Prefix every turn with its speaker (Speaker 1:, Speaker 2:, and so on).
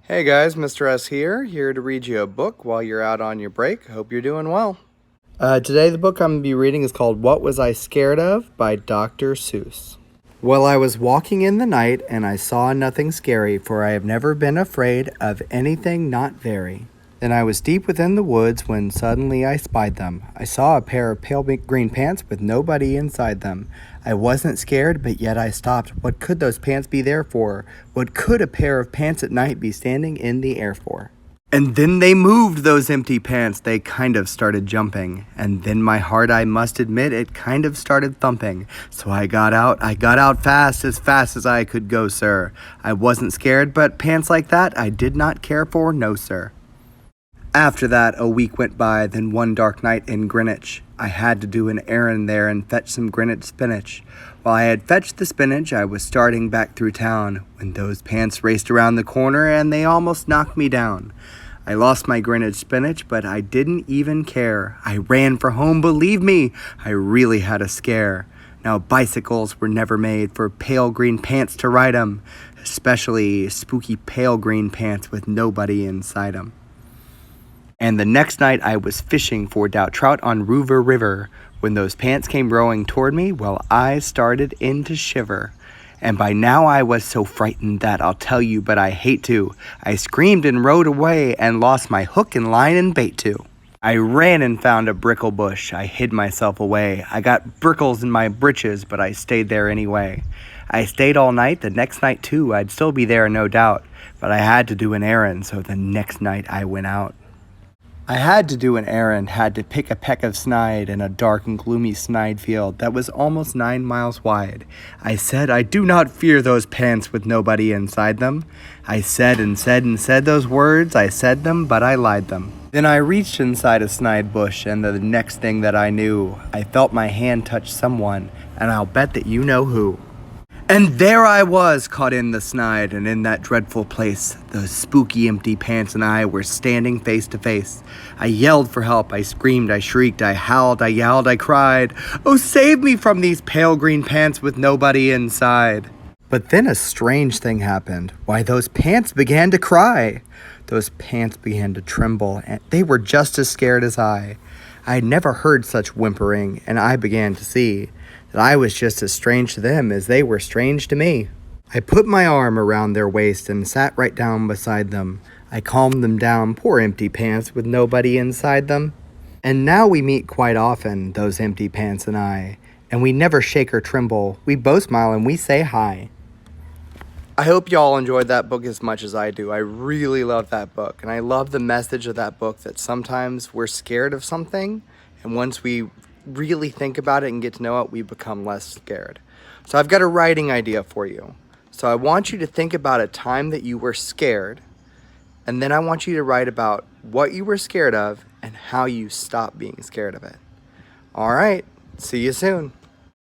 Speaker 1: Hey guys, Mr. S here to read you a book while you're out on your break. Hope you're doing well. Today the book I'm going to be reading is called What Was I Scared Of by Dr. Seuss. Well, I was walking in the night and I saw nothing scary, for I have never been afraid of anything not very. Then I was deep within the woods when suddenly I spied them. I saw a pair of pale green pants with nobody inside them. I wasn't scared, but yet I stopped. What could those pants be there for? What could a pair of pants at night be standing in the air for? And then they moved, those empty pants. They kind of started jumping. And then my heart, I must admit, it kind of started thumping. So I got out fast as I could go, sir. I wasn't scared, but pants like that I did not care for, no, sir. After that, a week went by, then one dark night in Greenwich, I had to do an errand there and fetch some Greenwich spinach. While I had fetched the spinach, I was starting back through town, when those pants raced around the corner and they almost knocked me down. I lost my Greenwich spinach, but I didn't even care. I ran for home, believe me, I really had a scare. Now bicycles were never made for pale green pants to ride 'em, especially spooky pale green pants with nobody inside 'em. And the next night I was fishing for doubt trout on Rover River. When those pants came rowing toward me, well, I started in to shiver. And by now I was so frightened that I'll tell you, but I hate to. I screamed and rode away and lost my hook and line and bait too. I ran and found a brickle bush. I hid myself away. I got brickles in my britches, but I stayed there anyway. I stayed all night. The next night too, I'd still be there, no doubt. But I had to do an errand, so the next night I went out. I had to do an errand, had to pick a peck of snide in a dark and gloomy snide field that was almost 9 miles wide. I said, I do not fear those pants with nobody inside them. I said and said and said those words, I said them, but I lied them. Then I reached inside a snide bush, and the next thing that I knew, I felt my hand touch someone, and I'll bet that you know who. And there I was, caught in the snide, and in that dreadful place, those spooky empty pants and I were standing face to face. I yelled for help, I screamed, I shrieked, I howled, I yelled, I cried, oh, save me from these pale green pants with nobody inside. But then a strange thing happened. Why, those pants began to cry. Those pants began to tremble, and they were just as scared as I. I had never heard such whimpering, and I began to see that I was just as strange to them as they were strange to me. I put my arm around their waist and sat right down beside them. I calmed them down, poor empty pants with nobody inside them. And now we meet quite often, those empty pants and I, and we never shake or tremble. We both smile and we say hi. I hope y'all enjoyed that book as much as I do. I really love that book, and I love the message of that book that sometimes we're scared of something, and once we really think about it and get to know it, we become less scared. So I've got a writing idea for you. So I want you to think about a time that you were scared, and then I want you to write about what you were scared of and how you stopped being scared of it. All right, see you soon.